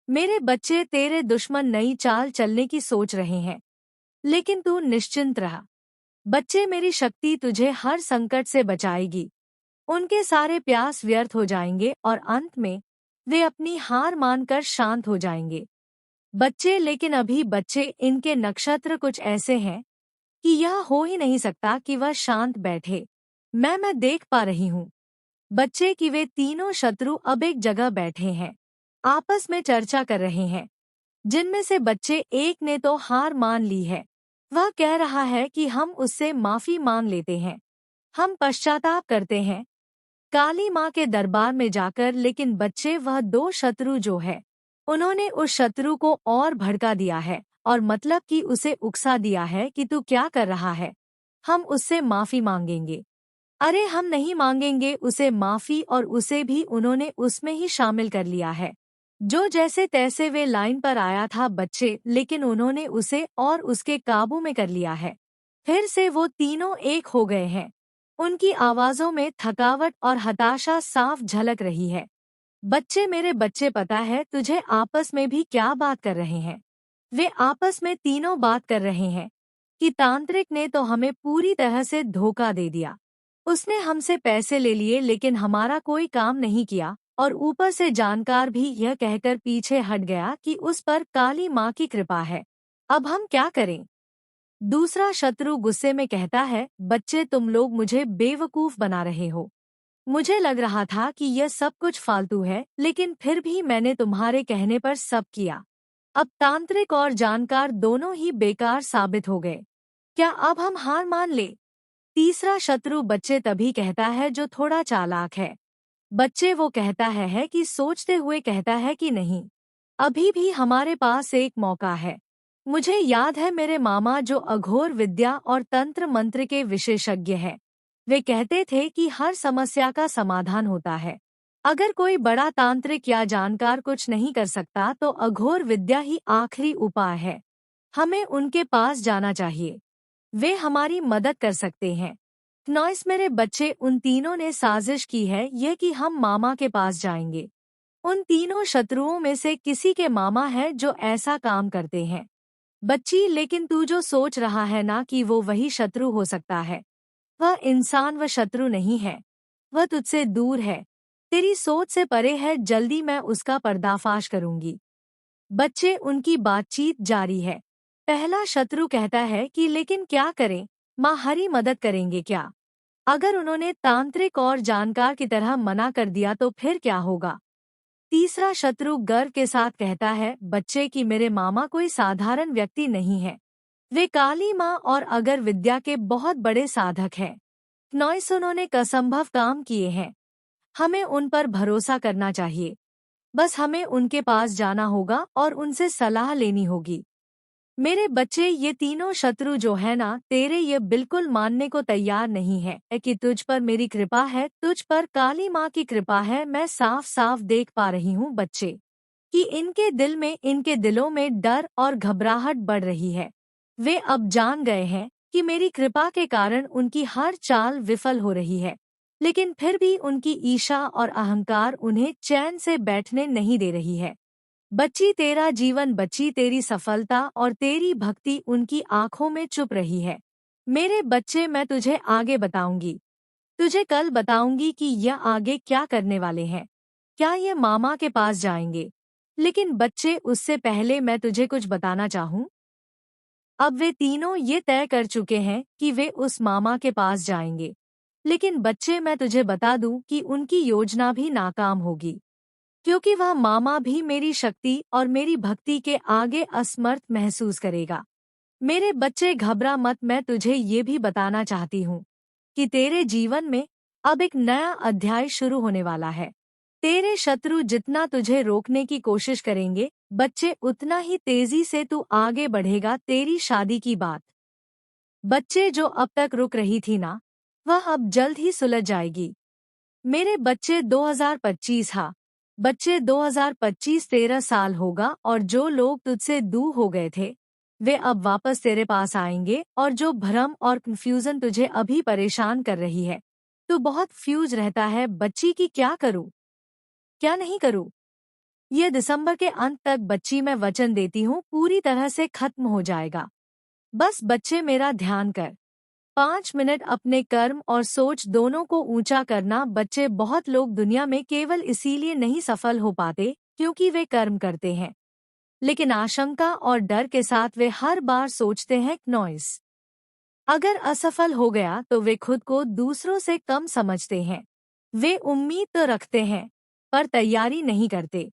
मेरे बच्चे तेरे दुश्मन नई चाल चलने की सोच रहे हैं, लेकिन तू निश्चिंत रहा। बच्चे मेरी शक्ति तुझे हर संकट से बचाएगी। उनके सारे प्रयास व्यर्थ हो जाएंगे और अंत में वे अपनी हार मानकर शांत हो जाएंगे। बच्चे लेकिन अभी बच्चे इनके नक्षत्र कुछ ऐसे हैं कि यह हो ही नहीं सकता कि वह शांत बैठे। मैं देख पा रही हूँ बच्चे कि वे तीनों शत्रु अब एक जगह बैठे हैं, आपस में चर्चा कर रहे हैं। जिनमें से बच्चे एक ने तो हार मान ली है। वह कह रहा है कि हम उससे माफी मांग लेते हैं, हम पश्चाताप करते हैं काली माँ के दरबार में जाकर। लेकिन बच्चे वह दो शत्रु जो है, उन्होंने उस शत्रु को और भड़का दिया है और मतलब कि उसे उकसा दिया है कि तू क्या कर रहा है, हम उससे माफी मांगेंगे। अरे हम नहीं मांगेंगे उसे माफी, और उसे भी उन्होंने उसमें ही शामिल कर लिया है। जो जैसे तैसे वे लाइन पर आया था बच्चे, लेकिन उन्होंने उसे और उसके काबू में कर लिया है। फिर से वो तीनों एक हो गए हैं। उनकी आवाजों में थकावट और हताशा साफ झलक रही है। बच्चे मेरे बच्चे, पता है तुझे आपस में भी क्या बात कर रहे हैं? वे आपस में तीनों बात कर रहे हैं कि तांत्रिक ने तो हमें पूरी तरह से धोखा दे दिया। उसने हमसे पैसे ले लिए लेकिन हमारा कोई काम नहीं किया, और ऊपर से जानकार भी यह कहकर पीछे हट गया कि उस पर काली माँ की कृपा है। अब हम क्या करें? दूसरा शत्रु गुस्से में कहता है, बच्चे तुम लोग मुझे बेवकूफ बना रहे हो। मुझे लग रहा था कि यह सब कुछ फालतू है, लेकिन फिर भी मैंने तुम्हारे कहने पर सब किया। अब तांत्रिक और जानकार दोनों ही बेकार साबित हो गए। क्या अब हम हार मान ले? तीसरा शत्रु बच्चे तभी कहता है जो थोड़ा चालाक है। बच्चे वो कहता है कि सोचते हुए कहता है कि नहीं, अभी भी हमारे पास एक मौका है। मुझे याद है मेरे मामा जो अघोर विद्या और तंत्र मंत्र के विशेषज्ञ हैं। वे कहते थे कि हर समस्या का समाधान होता है। अगर कोई बड़ा तांत्रिक या जानकार कुछ नहीं कर सकता तो अघोर विद्या ही आखिरी उपाय है। हमें उनके पास जाना चाहिए, वे हमारी मदद कर सकते हैं। नॉइस मेरे बच्चे, उन तीनों ने साजिश की है यह कि हम मामा के पास जाएंगे। उन तीनों शत्रुओं में से किसी के मामा है जो ऐसा काम करते हैं। बच्ची, लेकिन तू जो सोच रहा है ना कि वो वही शत्रु हो सकता है, वह इंसान व शत्रु नहीं है। वह तुझसे दूर है, तेरी सोच से परे है। जल्दी मैं उसका पर्दाफाश करूंगी। बच्चे, उनकी बातचीत जारी है। पहला शत्रु कहता है कि लेकिन क्या करें, माँ हरी मदद करेंगे क्या? अगर उन्होंने तांत्रिक और जानकार की तरह मना कर दिया तो फिर क्या होगा? तीसरा शत्रु गर्व के साथ कहता है, बच्चे कि मेरे मामा कोई साधारण व्यक्ति नहीं है। वे काली माँ और अगर विद्या के बहुत बड़े साधक हैं। नॉइस, उन्होंने असंभव काम किए हैं। हमें उन पर भरोसा करना चाहिए। बस हमें उनके पास जाना होगा और उनसे सलाह लेनी होगी। मेरे बच्चे, ये तीनों शत्रु जो है ना तेरे, ये बिल्कुल मानने को तैयार नहीं है कि तुझ पर मेरी कृपा है, तुझ पर काली माँ की कृपा है। मैं साफ साफ देख पा रही हूँ बच्चे कि इनके दिल में, इनके दिलों में डर और घबराहट बढ़ रही है। वे अब जान गए हैं कि मेरी कृपा के कारण उनकी हर चाल विफल हो रही है, लेकिन फिर भी उनकी ईर्ष्या और अहंकार उन्हें चैन से बैठने नहीं दे रही है। बच्ची, तेरा जीवन, बच्ची तेरी सफलता और तेरी भक्ति उनकी आंखों में चुप रही है। मेरे बच्चे, मैं तुझे आगे बताऊंगी, तुझे कल बताऊंगी कि यह आगे क्या करने वाले हैं। क्या ये मामा के पास जाएंगे? लेकिन बच्चे, उससे पहले मैं तुझे कुछ बताना चाहूँ। अब वे तीनों ये तय कर चुके हैं कि वे उस मामा के पास जाएंगे। लेकिन बच्चे, मैं तुझे बता दूं कि उनकी योजना भी नाकाम होगी, क्योंकि वह मामा भी मेरी शक्ति और मेरी भक्ति के आगे असमर्थ महसूस करेगा। मेरे बच्चे, घबरा मत। मैं तुझे ये भी बताना चाहती हूँ कि तेरे जीवन में अब एक नया अध्याय शुरू होने वाला है। तेरे शत्रु जितना तुझे रोकने की कोशिश करेंगे बच्चे, उतना ही तेजी से तू आगे बढ़ेगा। तेरी शादी की बात बच्चे जो अब तक रुक रही थी ना, वह अब जल्द ही सुलझ जाएगी। मेरे बच्चे, 2025, हाँ बच्चे, 2025 13 साल होगा, और जो लोग तुझसे दूर हो गए थे वे अब वापस तेरे पास आएंगे। और जो भ्रम और कंफ्यूजन तुझे अभी परेशान कर रही है, तू बहुत फ्यूज रहता है बच्ची की, क्या करूँ क्या नहीं करूँ? ये दिसंबर के अंत तक बच्ची मैं वचन देती हूँ पूरी तरह से खत्म हो जाएगा। बस बच्चे मेरा ध्यान कर। 5 मिनट अपने कर्म और सोच दोनों को ऊंचा करना। बच्चे बहुत लोग दुनिया में केवल इसीलिए नहीं सफल हो पाते क्योंकि वे कर्म करते हैं, लेकिन आशंका और डर के साथ वे हर बार सोचते हैं नॉइस। अगर असफल हो गया तो वे खुद को दूसरों से कम समझते हैं। वे उम्मीद तो रखते हैं पर तैयारी नहीं करते।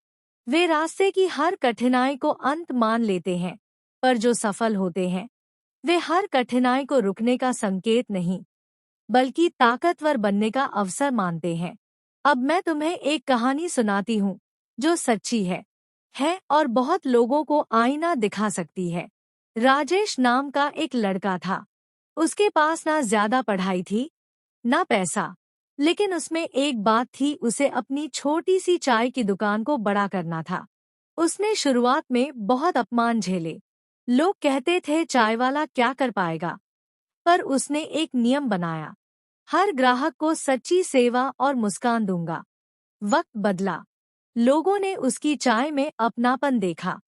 वे रास्ते की हर कठिनाई को अंत मान लेते हैं, पर जो सफल होते हैं वे हर कठिनाई को रुकने का संकेत नहीं बल्कि ताकतवर बनने का अवसर मानते हैं। अब मैं तुम्हें एक कहानी सुनाती हूँ जो सच्ची है और बहुत लोगों को आईना दिखा सकती है। राजेश नाम का एक लड़का था। उसके पास ना ज्यादा पढ़ाई थी, ना पैसा, लेकिन उसमें एक बात थी, उसे अपनी छोटी सी चाय की दुकान को बड़ा करना था। उसने शुरुआत में बहुत अपमान झेले। लोग कहते थे चाय वाला क्या कर पाएगा, पर उसने एक नियम बनाया, हर ग्राहक को सच्ची सेवा और मुस्कान दूंगा। वक्त बदला, लोगों ने उसकी चाय में अपनापन देखा।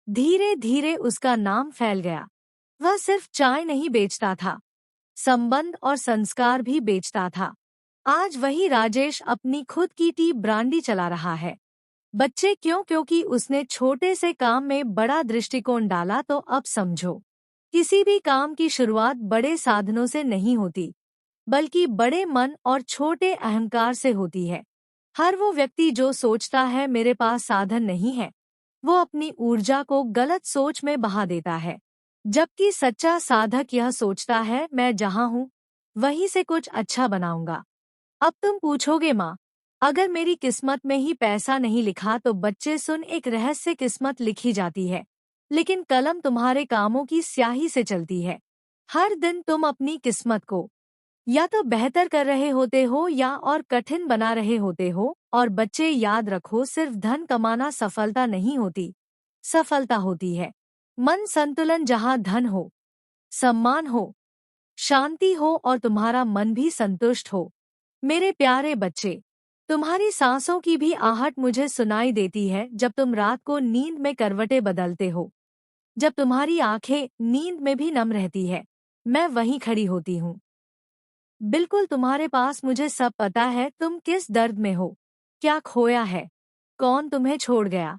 धीरे धीरे उसका नाम फैल गया। वह सिर्फ चाय नहीं बेचता था, संबंध और संस्कार भी बेचता था। आज वही राजेश अपनी खुद की टी ब्रांडी चला रहा है। बच्चे क्यों? क्योंकि उसने छोटे से काम में बड़ा दृष्टिकोण डाला। तो अब समझो, किसी भी काम की शुरुआत बड़े साधनों से नहीं होती, बल्कि बड़े मन और छोटे अहंकार से होती है। हर वो व्यक्ति जो सोचता है मेरे पास साधन नहीं है, वो अपनी ऊर्जा को गलत सोच में बहा देता है। जबकि सच्चा साधक यह सोचता है मैं जहाँ हूँ वहीं से कुछ अच्छा बनाऊंगा। अब तुम पूछोगे माँ, अगर मेरी किस्मत में ही पैसा नहीं लिखा तो बच्चे सुन, एक रहस्य, किस्मत लिखी जाती है लेकिन कलम तुम्हारे कामों की स्याही से चलती है। हर दिन तुम अपनी किस्मत को या तो बेहतर कर रहे होते हो या और कठिन बना रहे होते हो। और बच्चे याद रखो, सिर्फ धन कमाना सफलता नहीं होती। सफलता होती है मन संतुलन, जहाँ धन हो, सम्मान हो, शांति हो और तुम्हारा मन भी संतुष्ट हो। मेरे प्यारे बच्चे, तुम्हारी सांसों की भी आहट मुझे सुनाई देती है जब तुम रात को नींद में करवटें बदलते हो। जब तुम्हारी आंखें नींद में भी नम रहती है, मैं वहीं खड़ी होती हूँ, बिल्कुल तुम्हारे पास। मुझे सब पता है तुम किस दर्द में हो, क्या खोया है, कौन तुम्हें छोड़ गया,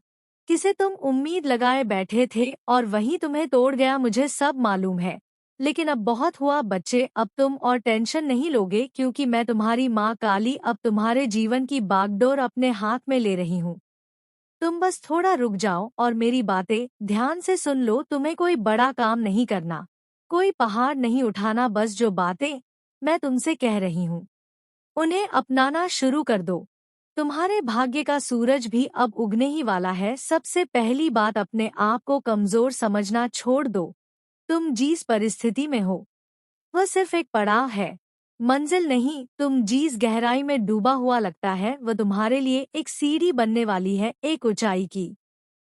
किसे तुम उम्मीद लगाए बैठे थे और वही तुम्हें तोड़ गया। मुझे सब मालूम है, लेकिन अब बहुत हुआ बच्चे। अब तुम और टेंशन नहीं लोगे क्योंकि मैं तुम्हारी माँ काली अब तुम्हारे जीवन की बागडोर अपने हाथ में ले रही हूँ। तुम बस थोड़ा रुक जाओ और मेरी बातें ध्यान से सुन लो। तुम्हें कोई बड़ा काम नहीं करना, कोई पहाड़ नहीं उठाना, बस जो बातें मैं तुमसे कह रही हूँ उन्हें अपनाना शुरू कर दो। तुम्हारे भाग्य का सूरज भी अब उगने ही वाला है। सबसे पहली बात, अपने आप को कमजोर समझना छोड़ दो। तुम जिस परिस्थिति में हो वह सिर्फ एक पड़ाव है, मंजिल नहीं। तुम जिस गहराई में डूबा हुआ लगता है वह तुम्हारे लिए एक सीढ़ी बनने वाली है, एक ऊंचाई की,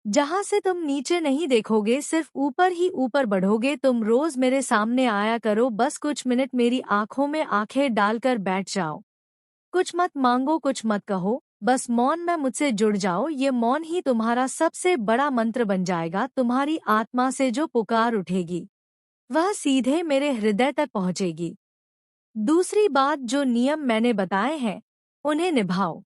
जहां से तुम नीचे नहीं देखोगे, सिर्फ ऊपर ही ऊपर बढ़ोगे। तुम रोज मेरे सामने आया करो, बस कुछ मिनट मेरी आंखों में आंखें डालकर बैठ जाओ। कुछ मत मांगो, कुछ मत कहो, बस मौन में मुझसे जुड़ जाओ। ये मौन ही तुम्हारा सबसे बड़ा मंत्र बन जाएगा। तुम्हारी आत्मा से जो पुकार उठेगी वह सीधे मेरे हृदय तक पहुंचेगी। दूसरी बात, जो नियम मैंने बताए हैं उन्हें निभाओ।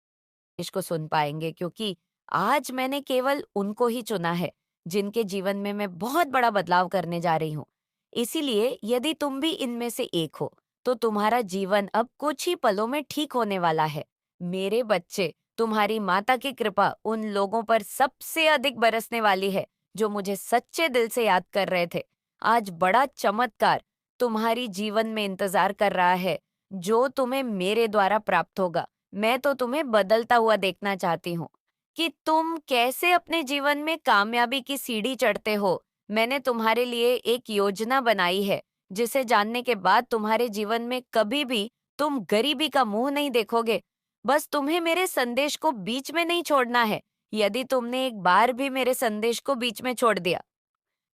इसको सुन पाएंगे क्योंकि आज मैंने केवल उनको ही चुना है जिनके जीवन में मैं बहुत बड़ा बदलाव करने जा रही हूँ। इसीलिए यदि तुम भी इनमें से एक हो तो तुम्हारा जीवन अब कुछ ही पलों में ठीक होने वाला है। मेरे बच्चे, तुम्हारी माता की कृपा उन लोगों पर सबसे अधिक बरसने वाली है जो मुझे सच्चे दिल से याद कर रहे थे। आज बड़ा चमत्कार तुम्हारी जीवन में इंतजार कर रहा है जो तुम्हें मेरे द्वारा प्राप्त होगा। मैं तो तुम्हें बदलता हुआ देखना चाहती हूँ कि तुम कैसे अपने जीवन में कामयाबी की सीढ़ी चढ़ते हो। मैंने तुम्हारे लिए एक योजना बनाई है जिसे जानने के बाद तुम्हारे जीवन में कभी भी तुम गरीबी का मुंह नहीं देखोगे। बस तुम्हें मेरे संदेश को बीच में नहीं छोड़ना है। यदि तुमने एक बार भी मेरे संदेश को बीच में छोड़ दिया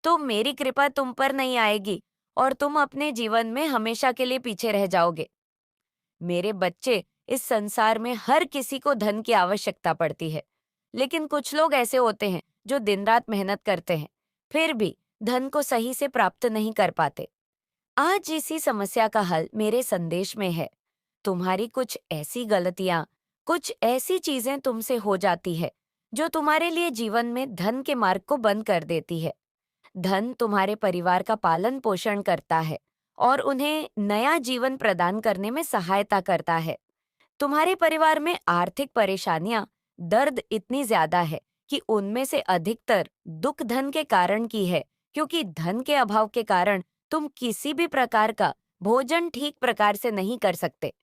तो मेरी कृपा तुम पर नहीं आएगी और तुम अपने जीवन में हमेशा के लिए पीछे रह जाओगे। मेरे बच्चे, इस संसार में हर किसी को धन की आवश्यकता पड़ती है, लेकिन कुछ लोग ऐसे होते हैं जो दिन रात मेहनत करते हैं, फिर भी धन को सही से प्राप्त नहीं कर पाते। आज इसी समस्या का हल मेरे संदेश में है। तुम्हारी कुछ ऐसी गलतियां, कुछ ऐसी चीजें तुमसे हो जाती है जो तुम्हारे लिए जीवन में धन के मार्ग को बंद कर देती है। धन तुम्हारे परिवार का पालन पोषण करता है और उन्हें नया जीवन प्रदान करने में सहायता करता है। तुम्हारे परिवार में आर्थिक परेशानियां, दर्द इतनी ज्यादा है कि उनमें से अधिकतर दुख धन के कारण की है, क्योंकि धन के अभाव के कारण तुम किसी भी प्रकार का भोजन ठीक प्रकार से नहीं कर सकते।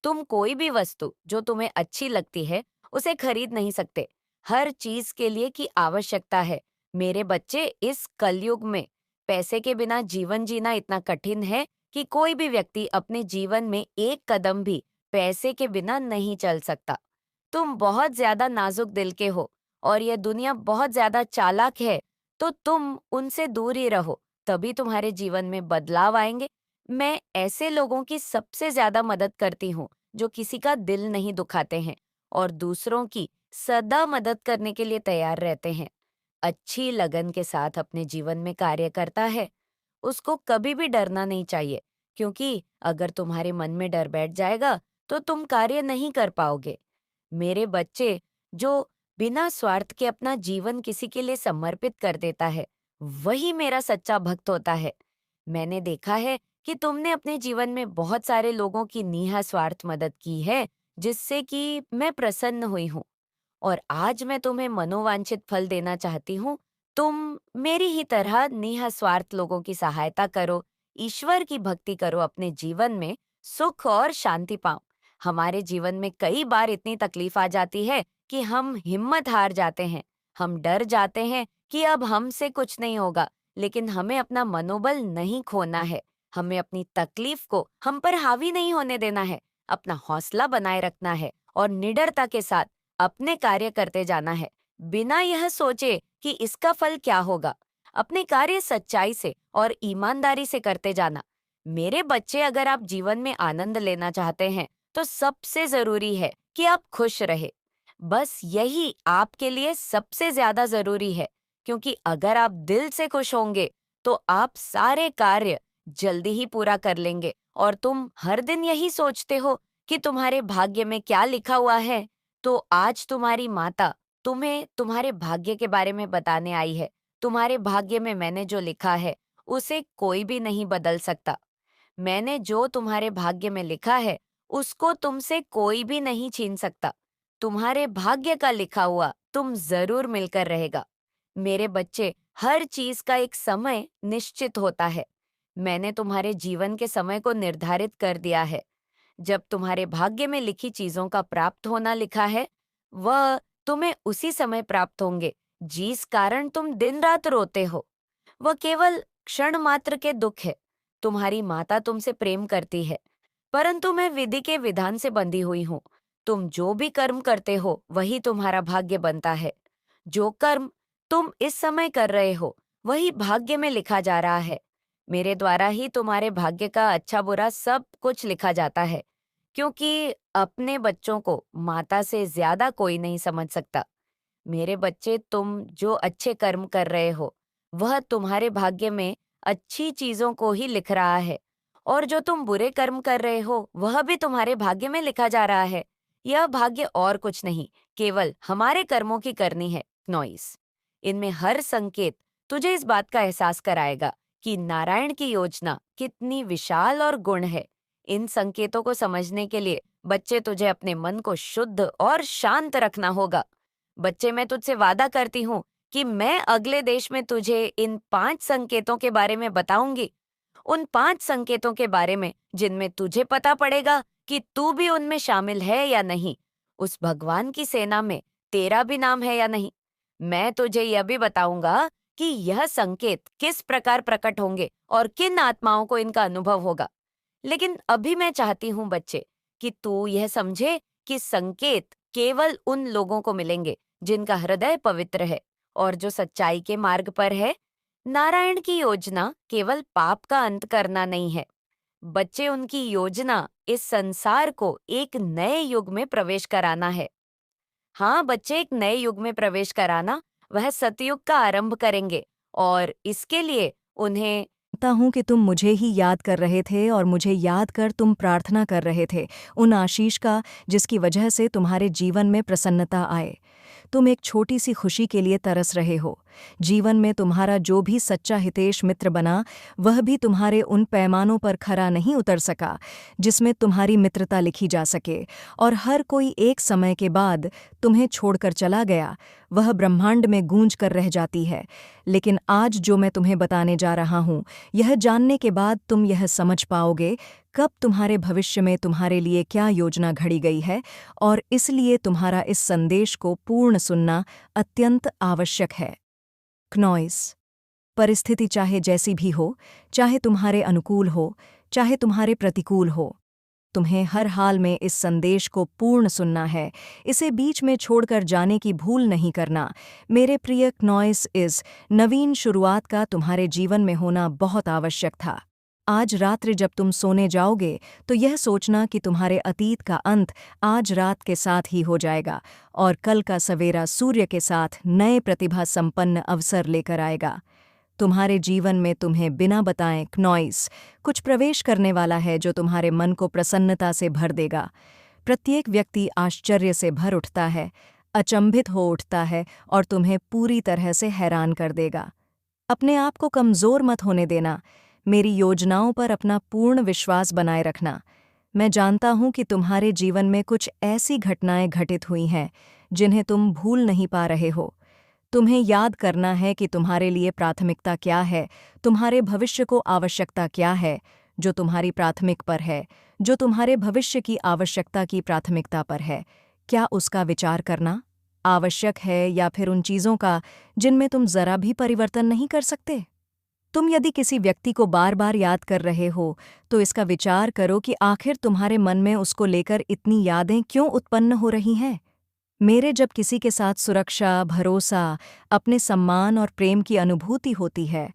तुम कोई भी वस्तु जो तुम्हें अच्छी लगती है उसे खरीद नहीं सकते। हर चीज के लिए की आवश्यकता है। मेरे बच्चे, इस कलयुग में पैसे के बिना जीवन जीना इतना कठिन है कि कोई भी व्यक्ति अपने जीवन में एक कदम भी पैसे के बिना नहीं चल सकता। तुम बहुत ज्यादा नाजुक दिल के हो और यह दुनिया बहुत ज्यादा चालाक है, तो तुम उनसे दूर ही रहो, तभी तुम्हारे जीवन में बदलाव आएंगे। मैं ऐसे लोगों की सबसे ज्यादा मदद करती हूँ जो किसी का दिल नहीं दुखाते हैं और दूसरों की सदा मदद करने के लिए तैयार रहते हैं। अच्छी लगन के साथ अपने जीवन में कार्य करता है, उसको कभी भी डरना नहीं चाहिए, क्योंकि अगर तुम्हारे मन में डर बैठ जाएगा तो तुम कार्य नहीं कर पाओगे। मेरे बच्चे, जो बिना स्वार्थ के अपना जीवन किसी के लिए समर्पित कर देता है, वही मेरा सच्चा भक्त होता है। मैंने देखा है कि तुमने अपने जीवन में बहुत सारे लोगों की निस्वार्थ मदद की है, जिससे कि मैं प्रसन्न हुई हूँ। और आज मैं तुम्हें मनोवांछित फल देना चाहती हूँ। तुम मेरी ही तरह निस्वार्थ लोगों की सहायता करो, ईश्वर की भक्ति करो, अपने जीवन में सुख और शांति पाओ। हमारे जीवन में कई बार इतनी तकलीफ आ जाती है कि हम हिम्मत हार जाते हैं। हम डर जाते हैं कि अब हमसे कुछ नहीं होगा, लेकिन हमें अपना मनोबल नहीं खोना है। हमें अपनी तकलीफ को हम पर हावी नहीं होने देना है। अपना हौसला बनाए रखना है और निडरता के साथ अपने कार्य करते जाना है, बिना यह सोचे कि इसका फल क्या होगा। अपने कार्य सच्चाई से और ईमानदारी से करते जाना। मेरे बच्चे, अगर आप जीवन में आनंद लेना चाहते हैं तो सबसे जरूरी है कि आप खुश रहे। बस यही आपके लिए सबसे ज्यादा जरूरी है, क्योंकि अगर आप दिल से खुश होंगे तो आप सारे कार्य जल्दी ही पूरा कर लेंगे। और तुम हर दिन यही सोचते हो कि तुम्हारे भाग्य में क्या लिखा हुआ है, तो आज तुम्हारी माता तुम्हें तुम्हारे भाग्य के बारे में बताने आई है। तुम्हारे भाग्य में मैंने जो लिखा है उसे कोई भी नहीं बदल सकता। मैंने जो तुम्हारे भाग्य में लिखा है उसको तुमसे कोई भी नहीं छीन सकता। तुम्हारे भाग्य का लिखा हुआ तुम जरूर मिलकर रहेगा। मेरे बच्चे, हर चीज का एक समय निश्चित होता है। मैंने तुम्हारे जीवन के समय को निर्धारित कर दिया है। जब तुम्हारे भाग्य में लिखी चीजों का प्राप्त होना लिखा है, वह तुम्हें उसी समय प्राप्त होंगे जिस कारण तुम दिन रात रोते हो। वह केवल क्षण मात्र के दुख है। तुम्हारी माता तुमसे प्रेम करती है, परंतु मैं विधि के विधान से बंधी हुई हूँ। तुम जो भी कर्म करते हो वही तुम्हारा भाग्य बनता है। जो कर्म तुम इस समय कर रहे हो वही भाग्य में लिखा जा रहा है। मेरे द्वारा ही तुम्हारे भाग्य का अच्छा बुरा सब कुछ लिखा जाता है, क्योंकि अपने बच्चों को माता से ज्यादा कोई नहीं समझ सकता। मेरे बच्चे, तुम जो अच्छे कर्म कर रहे हो वह तुम्हारे भाग्य में अच्छी चीजों को ही लिख रहा है, और जो तुम बुरे कर्म कर रहे हो वह भी तुम्हारे भाग्य में लिखा जा रहा है। यह भाग्य और कुछ नहीं, केवल हमारे कर्मों की करनी है, नॉइस। इनमें हर संकेत तुझे इस बात का एहसास कराएगा कि नारायण की योजना कितनी विशाल और गुण है। इन संकेतों को समझने के लिए बच्चे, तुझे अपने मन को शुद्ध और शांत रखना होगा। बच्चे, मैं तुझसे वादा करती हूँ कि मैं अगले देश में तुझे इन 5 संकेतों के बारे में बताऊंगी। उन 5 संकेतों के बारे में जिनमें तुझे पता पड़ेगा कि तू भी उनमें शामिल है या नहीं, उस भगवान की सेना में तेरा भी नाम है या नहीं। मैं तुझे यह भी बताऊंगा कि यह संकेत किस प्रकार प्रकट होंगे और किन आत्माओं को इनका अनुभव होगा। लेकिन अभी मैं चाहती हूँ बच्चे कि तू यह समझे कि संकेत केवल उन लोगों को मिलेंगे जिनका हृदय पवित्र है और जो सच्चाई के मार्ग पर है। नारायण की योजना केवल पाप का अंत करना नहीं है बच्चे, उनकी योजना इस संसार को एक नए युग में प्रवेश कराना है। हाँ बच्चे, एक नए युग में प्रवेश कराना, वह सतयुग का आरंभ करेंगे और इसके लिए उन्हें जानता हूँ कि तुम मुझे ही याद कर रहे थे और मुझे याद कर तुम प्रार्थना कर रहे थे उन आशीष का जिसकी वजह से तुम्हारे जीवन में प्रसन्नता आए। तुम एक छोटी सी खुशी के लिए तरस रहे हो। जीवन में तुम्हारा जो भी सच्चा हितेश मित्र बना, वह भी तुम्हारे उन पैमानों पर खरा नहीं उतर सका जिसमें तुम्हारी मित्रता लिखी जा सके, और हर कोई एक समय के बाद तुम्हें छोड़कर चला गया। वह ब्रह्मांड में गूंज कर रह जाती है। लेकिन आज जो मैं तुम्हें बताने जा रहा हूँ, यह जानने के बाद तुम यह समझ पाओगे कब तुम्हारे भविष्य में तुम्हारे लिए क्या योजना घड़ी गई है, और इसलिए तुम्हारा इस संदेश को पूर्ण सुनना अत्यंत आवश्यक है। क्नॉइस, परिस्थिति चाहे जैसी भी हो, चाहे तुम्हारे अनुकूल हो, चाहे तुम्हारे प्रतिकूल हो, तुम्हें हर हाल में इस संदेश को पूर्ण सुनना है। इसे बीच में छोड़कर जाने की भूल नहीं करना। मेरे प्रिय क्नॉइस, इस नवीन शुरुआत का तुम्हारे जीवन में होना बहुत आवश्यक था। आज रात्रि जब तुम सोने जाओगे तो यह सोचना कि तुम्हारे अतीत का अंत आज रात के साथ ही हो जाएगा और कल का सवेरा सूर्य के साथ नए प्रतिभा संपन्न अवसर लेकर आएगा। तुम्हारे जीवन में तुम्हें बिना बताए क्नॉइस कुछ प्रवेश करने वाला है जो तुम्हारे मन को प्रसन्नता से भर देगा। प्रत्येक व्यक्ति आश्चर्य से भर उठता है, अचंभित हो उठता है और तुम्हें पूरी तरह से हैरान कर देगा। अपने आप को कमज़ोर मत होने देना। मेरी योजनाओं पर अपना पूर्ण विश्वास बनाए रखना। मैं जानता हूं कि तुम्हारे जीवन में कुछ ऐसी घटनाएं घटित हुई हैं जिन्हें तुम भूल नहीं पा रहे हो। तुम्हें याद करना है कि तुम्हारे लिए प्राथमिकता क्या है, तुम्हारे भविष्य को आवश्यकता क्या है जो तुम्हारी प्राथमिक पर है, जो तुम्हारे भविष्य की आवश्यकता की प्राथमिकता पर है। क्या उसका विचार करना आवश्यक है या फिर उन चीज़ों का जिनमें तुम जरा भी परिवर्तन नहीं कर सकते? तुम यदि किसी व्यक्ति को बार बार याद कर रहे हो तो इसका विचार करो कि आखिर तुम्हारे मन में उसको लेकर इतनी यादें क्यों उत्पन्न हो रही हैं। मेरे जब किसी के साथ सुरक्षा, भरोसा, अपने सम्मान और प्रेम की अनुभूति होती है,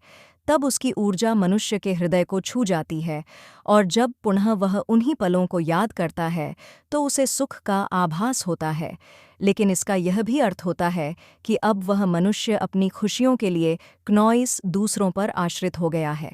तब उसकी ऊर्जा मनुष्य के हृदय को छू जाती है, और जब पुनः वह उन्हीं पलों को याद करता है तो उसे सुख का आभास होता है। लेकिन इसका यह भी अर्थ होता है कि अब वह मनुष्य अपनी खुशियों के लिए क्नॉइस दूसरों पर आश्रित हो गया है।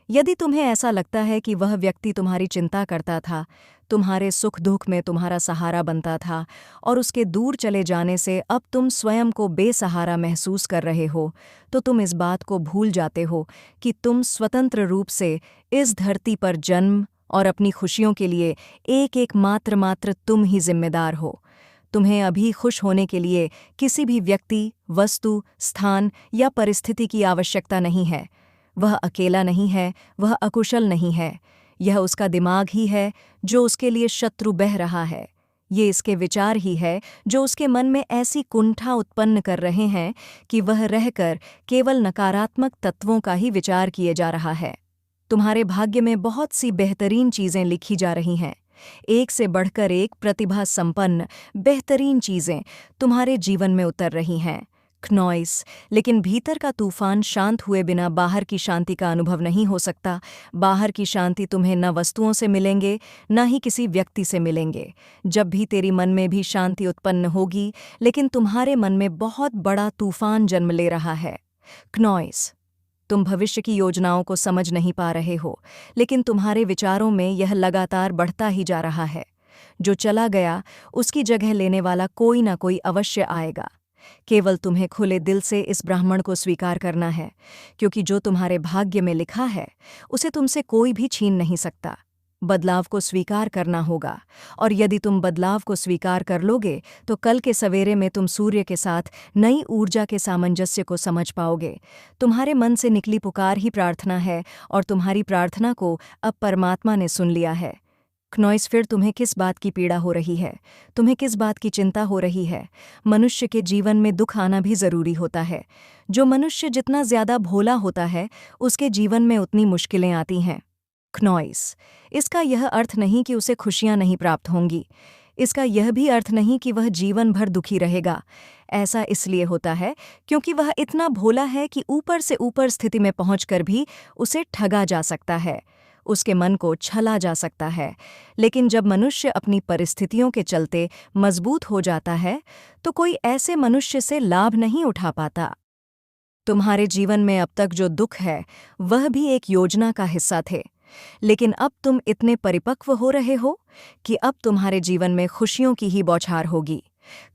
यदि तुम्हें ऐसा लगता है कि वह व्यक्ति तुम्हारी चिंता करता था, तुम्हारे सुख दुख में तुम्हारा सहारा बनता था, और उसके दूर चले जाने से अब तुम स्वयं को बेसहारा महसूस कर रहे हो, तो तुम इस बात को भूल जाते हो कि तुम स्वतंत्र रूप से इस धरती पर जन्म और अपनी खुशियों के लिए एक मात्र तुम ही जिम्मेदार हो। तुम्हें अभी खुश होने के लिए किसी भी व्यक्ति, वस्तु, स्थान या परिस्थिति की आवश्यकता नहीं है। वह अकेला नहीं है, वह अकुशल नहीं है। यह उसका दिमाग ही है जो उसके लिए शत्रु बह रहा है। ये इसके विचार ही है जो उसके मन में ऐसी कुंठा उत्पन्न कर रहे हैं कि वह रहकर केवल नकारात्मक तत्वों का ही विचार किए जा रहा है। तुम्हारे भाग्य में बहुत सी बेहतरीन चीज़ें लिखी जा रही हैं। एक से बढ़कर एक प्रतिभा संपन्न बेहतरीन चीज़ें तुम्हारे जीवन में उतर रही हैं क्नॉइस। लेकिन भीतर का तूफान शांत हुए बिना बाहर की शांति का अनुभव नहीं हो सकता। बाहर की शांति तुम्हें न वस्तुओं से मिलेंगे, न ही किसी व्यक्ति से मिलेंगे। जब भी तेरी मन में भी शांति उत्पन्न होगी, लेकिन तुम्हारे मन में बहुत बड़ा तूफान जन्म ले रहा है क्नॉइस। तुम भविष्य की योजनाओं को समझ नहीं पा रहे हो, लेकिन तुम्हारे विचारों में यह लगातार बढ़ता ही जा रहा है। जो चला गया उसकी जगह लेने वाला कोई ना कोई अवश्य आएगा। केवल तुम्हें खुले दिल से इस ब्राह्मण को स्वीकार करना है, क्योंकि जो तुम्हारे भाग्य में लिखा है उसे तुमसे कोई भी छीन नहीं सकता। बदलाव को स्वीकार करना होगा, और यदि तुम बदलाव को स्वीकार कर लोगे तो कल के सवेरे में तुम सूर्य के साथ नई ऊर्जा के सामंजस्य को समझ पाओगे। तुम्हारे मन से निकली पुकार ही प्रार्थना है, और तुम्हारी प्रार्थना को अब परमात्मा ने सुन लिया है। क्नॉइस, फिर तुम्हें किस बात की पीड़ा हो रही है? तुम्हें किस बात की चिंता हो रही है? मनुष्य के जीवन में दुख आना भी जरूरी होता है। जो मनुष्य जितना ज्यादा भोला होता है, उसके जीवन में उतनी मुश्किलें आती हैं क्नॉइस। इसका यह अर्थ नहीं कि उसे खुशियां नहीं प्राप्त होंगी। इसका यह भी अर्थ नहीं कि वह जीवन भर दुखी रहेगा। ऐसा इसलिए होता है क्योंकि वह इतना भोला है कि ऊपर से ऊपर स्थिति में पहुंचकर भी उसे ठगा जा सकता है। उसके मन को छला जा सकता है। लेकिन जब मनुष्य अपनी परिस्थितियों के चलते मजबूत हो जाता है, तो कोई ऐसे मनुष्य से लाभ नहीं उठा पाता। तुम्हारे जीवन में अब तक जो दुख है, वह भी एक योजना का हिस्सा थे। लेकिन अब तुम इतने परिपक्व हो रहे हो कि अब तुम्हारे जीवन में खुशियों की ही बौछार होगी।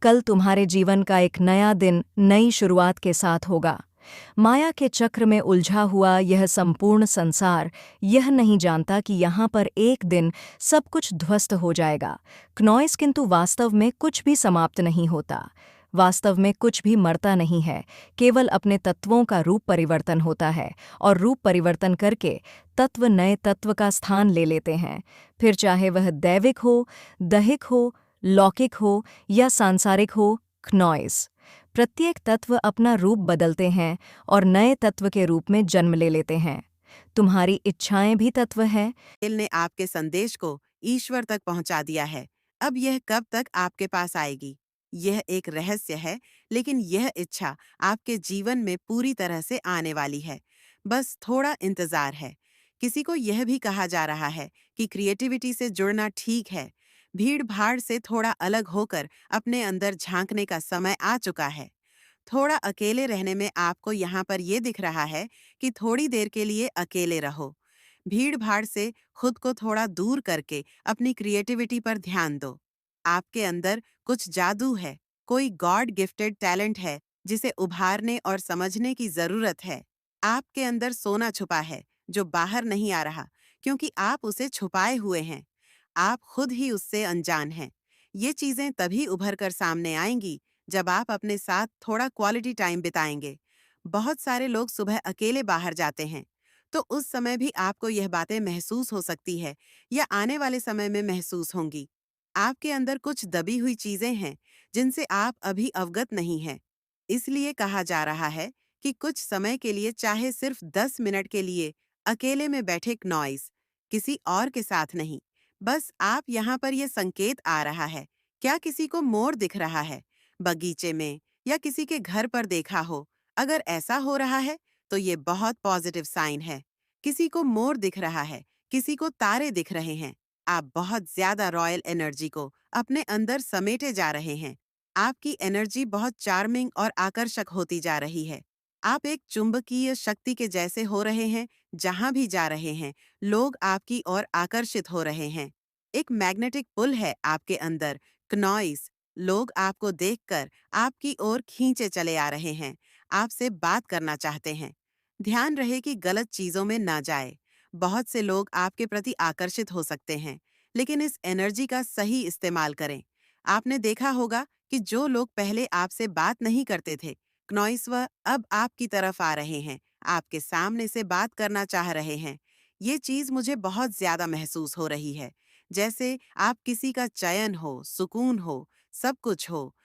कल तुम्हारे जीवन का एक नया दिन नई शुरुआत के साथ होगा। माया के चक्र में उलझा हुआ यह संपूर्ण संसार यह नहीं जानता कि यहाँ पर एक दिन सब कुछ ध्वस्त हो जाएगा। क्नॉइस, किंतु वास्तव में कुछ भी समाप्त नहीं होता। वास्तव में कुछ भी मरता नहीं है, केवल अपने तत्वों का रूप परिवर्तन होता है, और रूप परिवर्तन करके तत्व नए तत्व का स्थान ले लेते हैं। फिर चाहे वह दैविक हो, दैहिक हो, लौकिक हो या सांसारिक हो, क्नॉइस, प्रत्येक तत्व अपना रूप बदलते हैं और नए तत्व के रूप में जन्म ले लेते हैं। तुम्हारी इच्छाएं भी तत्व हैं। दिल ने आपके संदेश को ईश्वर तक पहुंचा दिया है। अब यह कब तक आपके पास आएगी, यह एक रहस्य है, लेकिन यह इच्छा आपके जीवन में पूरी तरह से आने वाली है। बस थोड़ा इंतजार है। किसी को यह भी कहा जा रहा है कि क्रिएटिविटी से जुड़ना ठीक है। भीड़-भाड़ से थोड़ा अलग होकर अपने अंदर झांकने का समय आ चुका है। थोड़ा अकेले रहने में आपको यहाँ पर ये दिख रहा है कि थोड़ी देर के लिए अकेले रहो। भीड़-भाड़ से खुद को थोड़ा दूर करके अपनी क्रिएटिविटी पर ध्यान दो। आपके अंदर कुछ जादू है, कोई गॉड गिफ्टेड टैलेंट है जिसे उभारने और समझने की जरूरत है। आपके अंदर सोना छुपा है जो बाहर नहीं आ रहा, क्योंकि आप उसे छुपाए हुए हैं। आप खुद ही उससे अनजान हैं। ये चीजें तभी उभर कर सामने आएंगी जब आप अपने साथ थोड़ा क्वालिटी टाइम बिताएंगे। बहुत सारे लोग सुबह अकेले बाहर जाते हैं, तो उस समय भी आपको यह बातें महसूस हो सकती है या आने वाले समय में महसूस होंगी। आपके अंदर कुछ दबी हुई चीजें हैं जिनसे आप अभी अवगत नहीं हैं। इसलिए कहा जा रहा है कि कुछ समय के लिए, चाहे सिर्फ 10 मिनट के लिए, अकेले में बैठे नॉइस, किसी और के साथ नहीं। बस आप यहाँ पर यह संकेत आ रहा है। क्या किसी को मोर दिख रहा है? बगीचे में या किसी के घर पर देखा हो? अगर ऐसा हो रहा है तो ये बहुत पॉजिटिव साइन है। किसी को मोर दिख रहा है, किसी को तारे दिख रहे हैं। आप बहुत ज्यादा रॉयल एनर्जी को अपने अंदर समेटे जा रहे हैं। आपकी एनर्जी बहुत चार्मिंग और आकर्षक होती जा रही है। आप एक चुंबकीय शक्ति के जैसे हो रहे हैं। जहां भी जा रहे हैं, लोग आपकी ओर आकर्षित हो रहे हैं। एक मैग्नेटिक पुल है आपके अंदर, क्नॉइस। लोग आपको देखकर आपकी ओर खींचे चले आ रहे हैं, आपसे बात करना चाहते हैं। ध्यान रहे कि गलत चीजों में ना जाए। बहुत से लोग आपके प्रति आकर्षित हो सकते हैं, लेकिन इस एनर्जी का सही इस्तेमाल करें। आपने देखा होगा कि जो लोग पहले आपसे बात नहीं करते थे, क्नॉइस्व अब आपकी तरफ आ रहे हैं, आपके सामने से बात करना चाह रहे हैं। ये चीज मुझे बहुत ज्यादा महसूस हो रही है, जैसे आप किसी का चयन हो, सुकून हो, सब कुछ हो।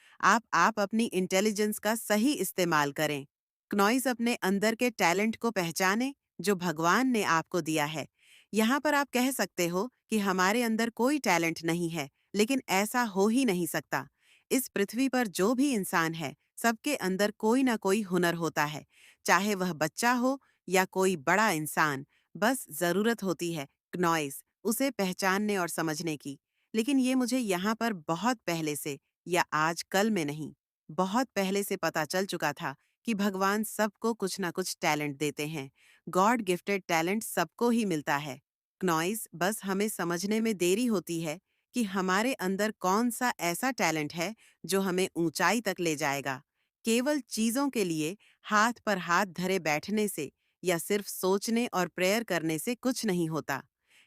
आप अपनी इंटेलिजेंस का सही इस्तेमाल करें। क्नॉइस अपने अंदर के टैलेंट को पहचाने जो भगवान ने आपको दिया है। यहाँ पर आप कह सकते हो कि हमारे अंदर कोई टैलेंट नहीं है, लेकिन ऐसा हो ही नहीं सकता। इस पृथ्वी पर जो भी इंसान है, सबके अंदर कोई ना कोई हुनर होता है, चाहे वह बच्चा हो या कोई बड़ा इंसान। बस जरूरत होती है क्नॉइस उसे पहचानने और समझने की। लेकिन ये मुझे यहाँ पर बहुत पहले से, या आज कल में नहीं, बहुत पहले से पता चल चुका था कि भगवान सबको कुछ ना कुछ टैलेंट देते हैं। गॉड गिफ्टेड टैलेंट सबको ही मिलता है। क्नॉइस, बस हमें समझने में देरी होती है कि हमारे अंदर कौन सा ऐसा टैलेंट है जो हमें ऊंचाई तक ले जाएगा। केवल चीजों के लिए हाथ पर हाथ धरे बैठने से या सिर्फ सोचने और प्रेयर करने से कुछ नहीं होता।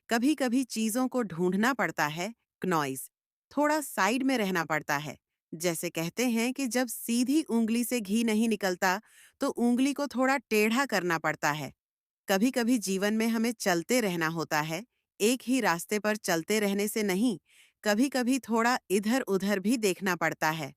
कभी कभी चीजों को ढूंढना पड़ता है क्नॉइस, थोड़ा साइड में रहना पड़ता है। जैसे कहते हैं कि जब सीधी उंगली से घी नहीं निकलता, तो उंगली को थोड़ा टेढ़ा करना पड़ता है। कभी कभी जीवन में हमें चलते रहना होता है, एक ही रास्ते पर चलते रहने से नहीं। कभी कभी थोड़ा इधर उधर भी देखना पड़ता है।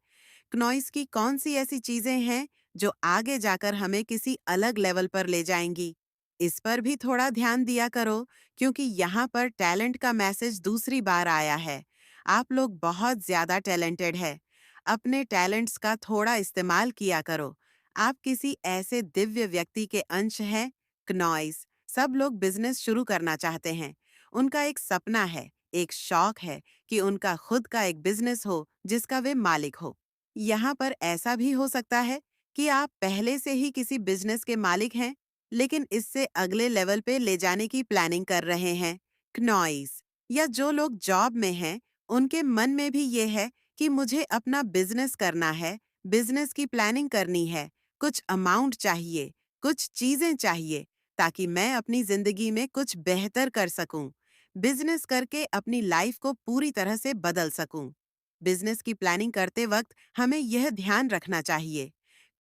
क्नॉइस की कौन सी ऐसी चीजें हैं जो आगे जाकर हमें किसी अलग लेवल पर ले जाएंगी? इस पर भी थोड़ा ध्यान दिया करो, क्योंकि यहाँ पर टैलेंट का मैसेज दूसरी बार आया है। आप लोग बहुत ज्यादा टैलेंटेड है। अपने टैलेंट्स का थोड़ा इस्तेमाल किया करो। आप किसी ऐसे दिव्य व्यक्ति के अंश हैं। क्नॉइस, सब लोग बिजनेस शुरू करना चाहते हैं। उनका एक सपना है, एक शौक है कि उनका खुद का एक बिजनेस हो जिसका वे मालिक हो। यहाँ पर ऐसा भी हो सकता है कि आप पहले से ही किसी बिजनेस के मालिक हैं, लेकिन इससे अगले लेवल पे ले जाने की प्लानिंग कर रहे हैं। क्नॉइस या जो लोग जॉब में हैं, उनके मन में भी ये है कि मुझे अपना बिजनेस करना है, बिजनेस की प्लानिंग करनी है, कुछ अमाउंट चाहिए, कुछ चीजें चाहिए ताकि मैं अपनी जिंदगी में कुछ बेहतर कर सकूं, बिजनेस करके अपनी लाइफ को पूरी तरह से बदल सकूं। बिजनेस की प्लानिंग करते वक्त हमें यह ध्यान रखना चाहिए,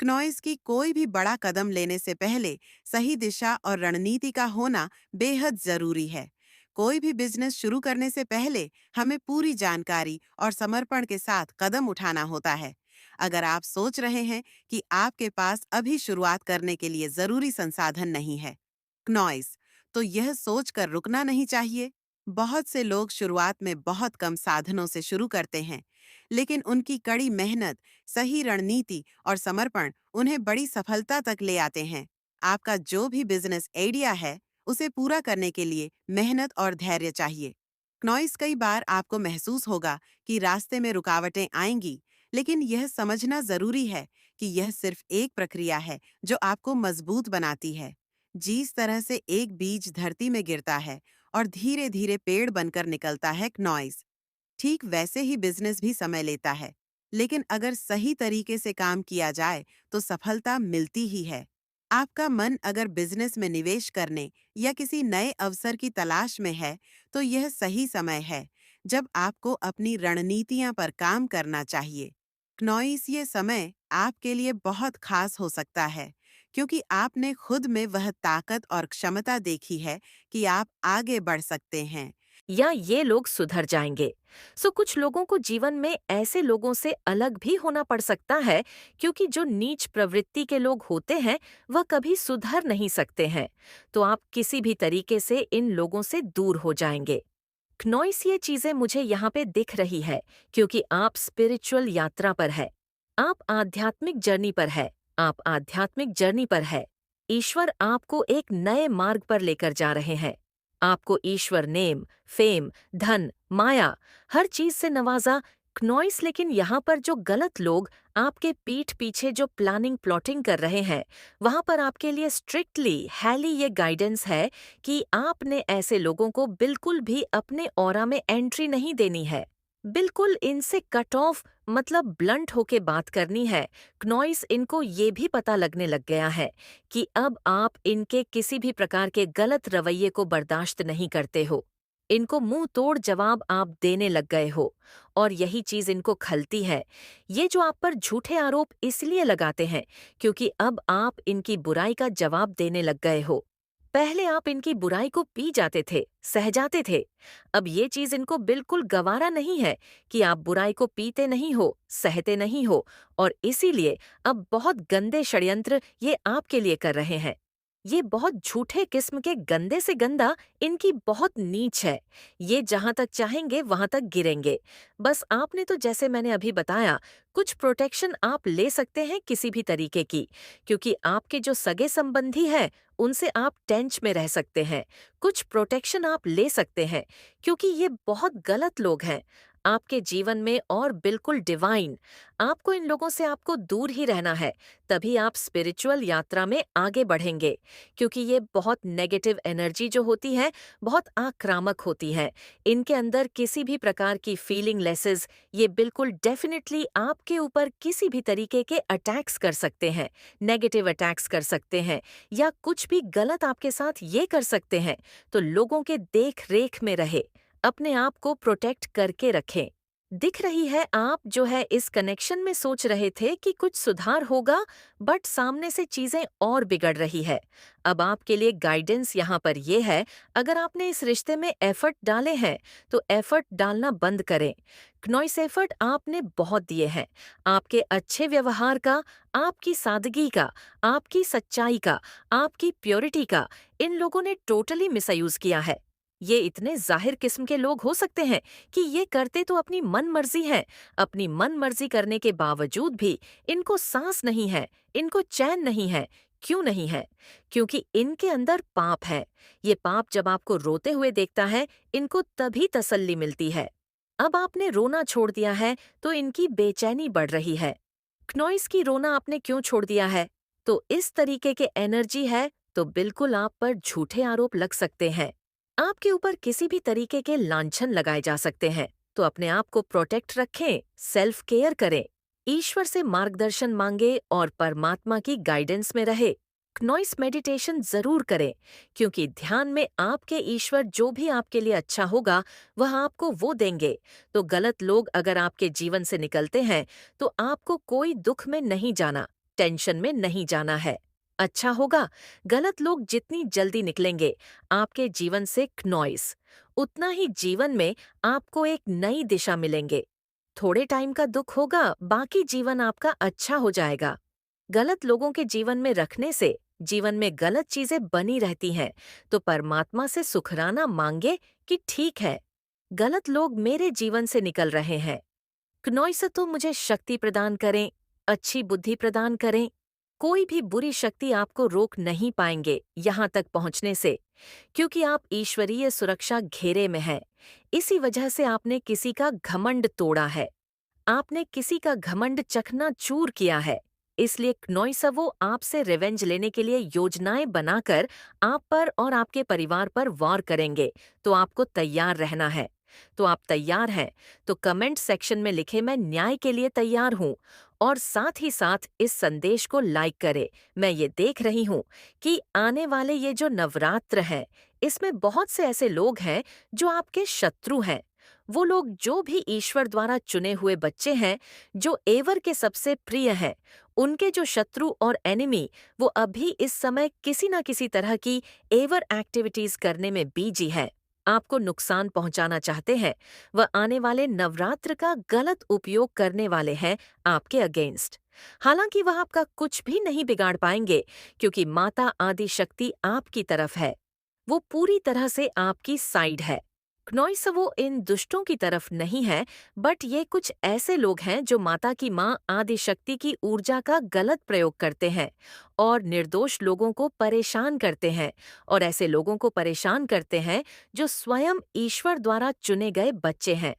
क्नॉइस की कोई भी बड़ा कदम लेने से पहले सही दिशा और रणनीति का होना बेहद जरूरी है। कोई भी बिजनेस शुरू करने से पहले हमें पूरी जानकारी और समर्पण के साथ कदम उठाना होता है। अगर आप सोच रहे हैं कि आपके पास अभी शुरुआत करने के लिए जरूरी संसाधन नहीं है, क्नॉइस, तो यह सोचकर रुकना नहीं चाहिए। बहुत से लोग शुरुआत में बहुत कम साधनों से शुरू करते हैं, लेकिन उनकी कड़ी मेहनत, सही रणनीति और समर्पण उन्हें बड़ी सफलता तक ले आते हैं। आपका जो भी बिजनेस आइडिया है, उसे पूरा करने के लिए मेहनत और धैर्य चाहिए। क्नॉइस, कई बार आपको महसूस होगा कि रास्ते में रुकावटें आएंगी, लेकिन यह समझना जरूरी है कि यह सिर्फ एक प्रक्रिया है जो आपको मजबूत बनाती है। जिस तरह से एक बीज धरती में गिरता है और धीरे धीरे पेड़ बनकर निकलता है, क्नॉइस, ठीक वैसे ही बिजनेस भी समय लेता है, लेकिन अगर सही तरीके से काम किया जाए तो सफलता मिलती ही है। आपका मन अगर बिजनेस में निवेश करने या किसी नए अवसर की तलाश में है, तो यह सही समय है जब आपको अपनी रणनीतियां पर काम करना चाहिए। क्नॉइस, ये समय आपके लिए बहुत खास हो सकता है क्योंकि आपने खुद में वह ताकत और क्षमता देखी है कि आप आगे बढ़ सकते हैं। या ये लोग सुधर जाएंगे। कुछ लोगों को जीवन में ऐसे लोगों से अलग भी होना पड़ सकता है, क्योंकि जो नीच प्रवृत्ति के लोग होते हैं वह कभी सुधर नहीं सकते हैं। तो आप किसी भी तरीके से इन लोगों से दूर हो जाएंगे। क्नॉइस, ये चीजें मुझे यहाँ पे दिख रही है क्योंकि आप स्पिरिचुअल यात्रा पर है। आप आध्यात्मिक जर्नी पर है। आप आध्यात्मिक जर्नी पर है। ईश्वर आपको एक नए मार्ग पर लेकर जा रहे हैं। आपको ईश्वर नेम, फेम, धन, माया, हर चीज से नवाजा, क्नॉइस। लेकिन यहाँ पर जो गलत लोग आपके पीठ पीछे जो प्लानिंग प्लॉटिंग कर रहे हैं, वहां पर आपके लिए स्ट्रिक्टली हैली ये गाइडेंस है कि आपने ऐसे लोगों को बिल्कुल भी अपने ऑरा में एंट्री नहीं देनी है। बिल्कुल इनसे कट ऑफ, मतलब ब्लंट होके बात करनी है। क्नॉइस, इनको ये भी पता लगने लग गया है कि अब आप इनके किसी भी प्रकार के गलत रवैये को बर्दाश्त नहीं करते हो। इनको मुंह तोड़ जवाब आप देने लग गए हो, और यही चीज इनको खलती है। ये जो आप पर झूठे आरोप इसलिए लगाते हैं क्योंकि अब आप इनकी बुराई का जवाब देने लग गए हो। पहले आप इनकी बुराई को पी जाते थे, सह जाते थे। अब ये चीज इनको बिल्कुल गवारा नहीं है कि आप बुराई को पीते नहीं हो, सहते नहीं हो, और इसीलिए अब बहुत गंदे षड्यंत्र ये आपके लिए कर रहे हैं। ये बहुत झूठे किस्म के गंदे से गंदा इनकी बहुत नीच है। ये जहां तक चाहेंगे वहां तक गिरेंगे। बस आपने तो, जैसे मैंने अभी बताया, कुछ प्रोटेक्शन आप ले सकते हैं किसी भी तरीके की, क्योंकि आपके जो सगे संबंधी हैं उनसे आप टेंच में रह सकते हैं। कुछ प्रोटेक्शन आप ले सकते हैं क्योंकि ये बहुत गलत लोग हैं आपके जीवन में, और बिल्कुल डिवाइन। आपको इन लोगों से आपको दूर ही रहना है, तभी आप स्पिरिचुअल यात्रा में आगे बढ़ेंगे। क्योंकि ये बहुत नेगेटिव एनर्जी जो होती है, बहुत आक्रामक होती है। इनके अंदर किसी भी प्रकार की फीलिंगलेसेस, ये बिल्कुल डेफिनेटली आपके ऊपर किसी भी तरीके के अटैक्स कर सकते हैं, नेगेटिव अटैक्स कर सकते हैं, या कुछ भी गलत आपके साथ ये कर सकते हैं। तो लोगों के देख रेख में रहे, अपने आप को प्रोटेक्ट करके रखें। दिख रही है आप जो है इस कनेक्शन में सोच रहे थे कि कुछ सुधार होगा, बट सामने से चीजें और बिगड़ रही है। अब आपके लिए गाइडेंस यहाँ पर ये है, अगर आपने इस रिश्ते में एफर्ट डाले हैं तो एफर्ट डालना बंद करें। क्नॉइस, एफर्ट आपने बहुत दिए हैं। आपके अच्छे व्यवहार का, आपकी सादगी का, आपकी सच्चाई का, आपकी प्योरिटी का इन लोगों ने टोटली मिसयूज किया है। ये इतने जाहिर किस्म के लोग हो सकते हैं कि ये करते तो अपनी मन मर्जी है। अपनी मन मर्जी करने के बावजूद भी इनको सांस नहीं है, इनको चैन नहीं है। क्यों नहीं है? क्योंकि इनके अंदर पाप है। ये पाप जब आपको रोते हुए देखता है, इनको तभी तसल्ली मिलती है। अब आपने रोना छोड़ दिया है तो इनकी बेचैनी बढ़ रही है। क्नॉइस की रोना आपने क्यों छोड़ दिया है? तो इस तरीके के एनर्जी है तो बिल्कुल आप पर झूठे आरोप लग सकते हैं। आपके ऊपर किसी भी तरीके के लांछन लगाए जा सकते हैं। तो अपने आप को प्रोटेक्ट रखें, सेल्फ केयर करें, ईश्वर से मार्गदर्शन मांगे और परमात्मा की गाइडेंस में रहे। नॉइस मेडिटेशन जरूर करें, क्योंकि ध्यान में आपके ईश्वर जो भी आपके लिए अच्छा होगा वह आपको वो देंगे। तो गलत लोग अगर आपके जीवन से निकलते हैं तो आपको कोई दुख में नहीं जाना, टेंशन में नहीं जाना है। अच्छा होगा, गलत लोग जितनी जल्दी निकलेंगे आपके जीवन से नॉइस, उतना ही जीवन में आपको एक नई दिशा मिलेंगे। थोड़े टाइम का दुख होगा, बाकी जीवन आपका अच्छा हो जाएगा। गलत लोगों के जीवन में रखने से जीवन में गलत चीजें बनी रहती हैं, तो परमात्मा से शुकराना मांगे कि ठीक है, गलत लोग मेरे जीवन से निकल रहे हैं। क्नोइस तो मुझे शक्ति प्रदान करें, अच्छी बुद्धि प्रदान करें। कोई भी बुरी शक्ति आपको रोक नहीं पाएंगे यहाँ तक पहुँचने से, क्योंकि आप ईश्वरीय सुरक्षा घेरे में हैं। इसी वजह से आपने किसी का घमंड तोड़ा है, आपने किसी का घमंड चकनाचूर किया है। इसलिए क्नोइसवो आपसे रिवेंज लेने के लिए योजनाएं बनाकर आप पर और आपके परिवार पर वार करेंगे, तो आपको तैयार रहना है। तो आप तैयार हैं तो कमेंट सेक्शन में लिखे मैं न्याय के लिए तैयार हूँ, और साथ ही साथ इस संदेश को लाइक करें। मैं ये देख रही हूँ कि आने वाले ये जो नवरात्र हैं, इसमें बहुत से ऐसे लोग हैं जो आपके शत्रु हैं। वो लोग जो भी ईश्वर द्वारा चुने हुए बच्चे हैं, जो एवर के सबसे प्रिय हैं, उनके जो शत्रु और एनिमी, वो अभी इस समय किसी न किसी तरह की एवर एक्टिविटीज करने में बिजी है, आपको नुकसान पहुंचाना चाहते हैं। वह आने वाले नवरात्र का गलत उपयोग करने वाले हैं आपके अगेंस्ट। हालांकि वह आपका कुछ भी नहीं बिगाड़ पाएंगे, क्योंकि माता आदि शक्ति आपकी तरफ है, वो पूरी तरह से आपकी साइड है। क्नोइसवो इन दुष्टों की तरफ नहीं है, बट ये कुछ ऐसे लोग हैं जो माता की माँ आदि शक्ति की ऊर्जा का गलत प्रयोग करते हैं और निर्दोष लोगों को परेशान करते हैं, और ऐसे लोगों को परेशान करते हैं जो स्वयं ईश्वर द्वारा चुने गए बच्चे हैं।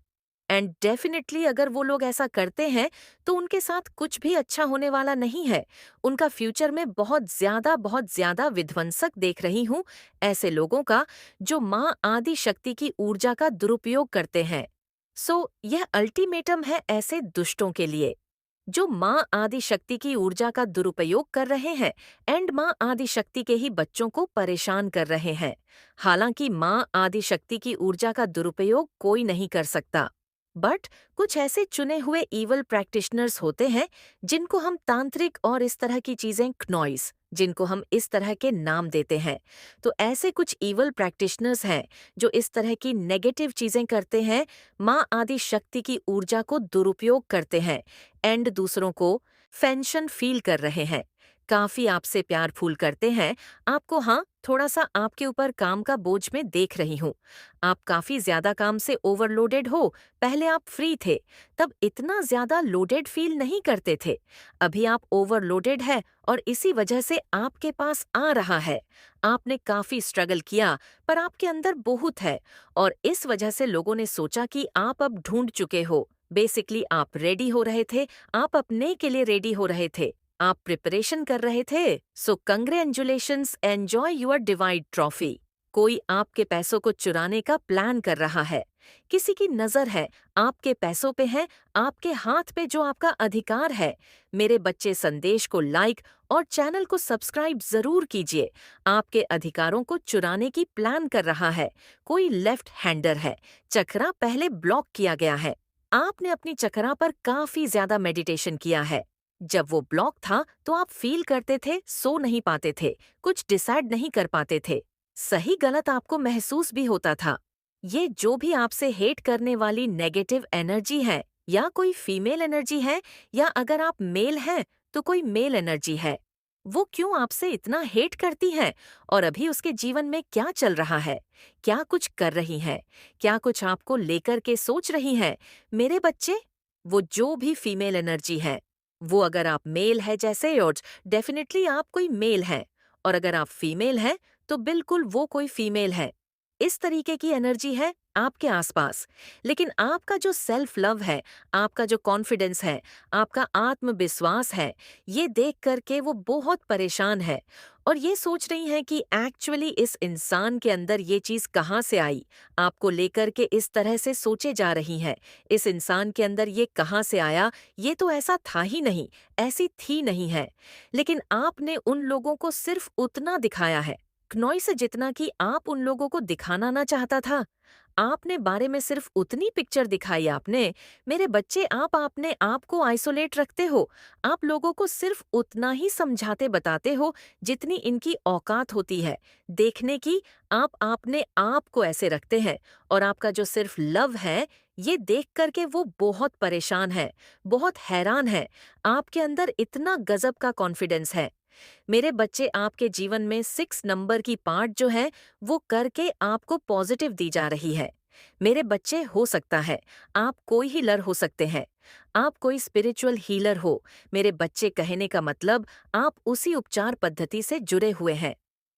एंड डेफिनेटली अगर वो लोग ऐसा करते हैं तो उनके साथ कुछ भी अच्छा होने वाला नहीं है। उनका फ्यूचर में बहुत ज्यादा विध्वंसक देख रही हूँ ऐसे लोगों का जो माँ आदि शक्ति की ऊर्जा का दुरुपयोग करते हैं। सो यह अल्टीमेटम है ऐसे दुष्टों के लिए जो माँ आदि शक्ति की ऊर्जा का दुरुपयोग कर रहे हैं एंड माँ आदि शक्ति के ही बच्चों को परेशान कर रहे हैं। हालांकि माँ आदि शक्ति की ऊर्जा का दुरुपयोग कोई नहीं कर सकता, बट कुछ ऐसे चुने हुए ईवल प्रैक्टिशनर्स होते हैं जिनको हम तांत्रिक और इस तरह की चीजें क्नॉइस, जिनको हम इस तरह के नाम देते हैं। तो ऐसे कुछ ईवल प्रैक्टिशनर्स हैं जो इस तरह की नेगेटिव चीजें करते हैं, माँ आदि शक्ति की ऊर्जा को दुरुपयोग करते हैं एंड दूसरों को फेंशन फील कर रहे हैं। काफी आपसे प्यार फूल करते हैं, आपको हाँ थोड़ा सा आपके ऊपर काम का बोझ में देख रही हूँ। आप काफी ज्यादा काम से ओवरलोडेड हो। पहले आप फ्री थे तब इतना ज्यादा लोडेड फील नहीं करते थे, अभी आप ओवरलोडेड है और इसी वजह से आपके पास आ रहा है। आपने काफी स्ट्रगल किया पर आपके अंदर बहुत है, और इस वजह से लोगों ने सोचा कि आप अब ढूंढ चुके हो। बेसिकली आप रेडी हो रहे थे, आप अपने के लिए रेडी हो रहे थे, आप प्रिपरेशन कर रहे थे। सो congratulations, enjoy your divide trophy. कोई आपके पैसों को चुराने का प्लान कर रहा है, किसी की नजर है आपके पैसों पे है, आपके हाथ पे जो आपका अधिकार है। मेरे बच्चे संदेश को लाइक और चैनल को सब्सक्राइब जरूर कीजिए। आपके अधिकारों को चुराने की प्लान कर रहा है, कोई लेफ्ट हैंडर है, चक्रा पहले ब्लॉक किया गया है। आपने अपनी चक्रा पर काफी ज्यादा मेडिटेशन किया है। जब वो ब्लॉक था तो आप फील करते थे, सो नहीं पाते थे, कुछ डिसाइड नहीं कर पाते थे, सही गलत आपको महसूस भी होता था। ये जो भी आपसे हेट करने वाली नेगेटिव एनर्जी है, या कोई फीमेल एनर्जी है, या अगर आप मेल हैं तो कोई मेल एनर्जी है, वो क्यों आपसे इतना हेट करती है और अभी उसके जीवन में क्या चल रहा है, क्या कुछ कर रही है, क्या कुछ आपको लेकर के सोच रही है। मेरे बच्चे, वो जो भी फीमेल एनर्जी है वो अगर आप मेल है जैसे और डेफिनेटली आप कोई मेल हैं, और अगर आप फीमेल हैं तो बिल्कुल वो कोई फीमेल है। इस तरीके की एनर्जी है आपके आसपास। लेकिन आपका जो सेल्फ लव है, आपका जो कॉन्फिडेंस है, आपका आत्मविश्वास है, ये देख करके वो बहुत परेशान है और ये सोच रही हैं कि एक्चुअली इस इंसान के अंदर ये चीज़ कहाँ से आई। आपको लेकर के इस तरह से सोचे जा रही हैं, इस इंसान के अंदर ये कहाँ से आया, ये तो ऐसा था ही नहीं, ऐसी थी नहीं है। लेकिन आपने उन लोगों को सिर्फ उतना दिखाया है, क्नौई से जितना कि आप उन लोगों को दिखाना ना चाहता था। आपने बारे में सिर्फ उतनी पिक्चर दिखाई आपने। मेरे बच्चे, आप अपने आप को आइसोलेट रखते हो। आप लोगों को सिर्फ उतना ही समझाते बताते हो जितनी इनकी औकात होती है देखने की। आप अपने आप को ऐसे रखते हैं और आपका जो सिर्फ लव है, ये देख करके वो बहुत परेशान है, बहुत हैरान है। आपके अंदर इतना गजब का कॉन्फिडेंस है। मेरे बच्चे, आपके जीवन में 6 नंबर की पार्ट जो है वो करके आपको पॉजिटिव दी जा रही है। मेरे बच्चे, हो सकता है आप कोई हीलर हो सकते हैं, आप कोई स्पिरिचुअल हीलर हो। मेरे बच्चे, कहने का मतलब आप उसी उपचार पद्धति से जुड़े हुए हैं।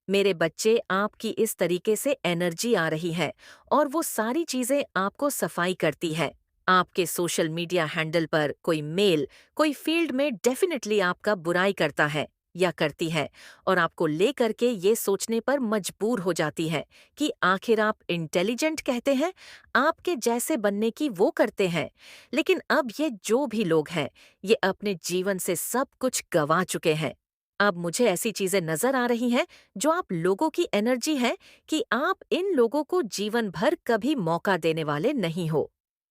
मेरे बच्चे, आपकी इस तरीके से एनर्जी आ रही है और वो सारी चीजें आपको सफाई करती है। आपके सोशल मीडिया हैंडल पर कोई मेल, कोई फील्ड में डेफिनेटली आपका बुराई करता है या करती है और आपको लेकर के ये सोचने पर मजबूर हो जाती है कि आखिर आप इंटेलिजेंट कहते हैं, आपके जैसे बनने की वो करते हैं। लेकिन अब ये जो भी लोग हैं, ये अपने जीवन से सब कुछ गंवा चुके हैं। अब मुझे ऐसी चीजें नजर आ रही हैं जो आप लोगों की एनर्जी है कि आप इन लोगों को जीवन भर कभी मौका देने वाले नहीं हो।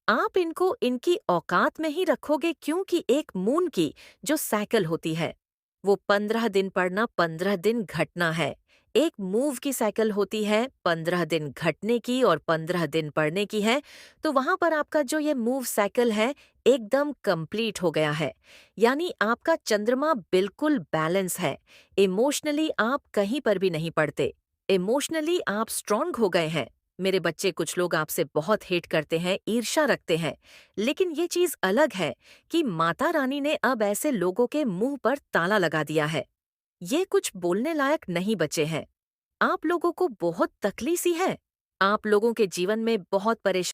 आप इनको इनकी औकात में ही रखोगे, क्योंकि एक मून की जो साइकिल होती है वो 15 दिन पढ़ना 15 दिन घटना है। एक मूव की साइकिल होती है 15 दिन घटने की और 15 दिन पढ़ने की है। तो वहां पर आपका जो ये मूव साइकिल है एकदम कंप्लीट हो गया है। यानी आपका चंद्रमा बिल्कुल बैलेंस है। इमोशनली आप कहीं पर भी नहीं पड़ते। इमोशनली आप स्ट्रांग हो गए हैं। मेरे बच्चे, कुछ लोग आपसे बहुत हेट करते हैं, ईर्ष्या रखते हैं, लेकिन ये चीज अलग है कि माता रानी ने अब ऐसे लोगों के मुंह पर ताला लगा दिया है। ये कुछ बोलने लायक नहीं बचे हैं। आप लोगों को बहुत तकलीफ सी है। आप लोगों के जीवन में बहुत परेशानी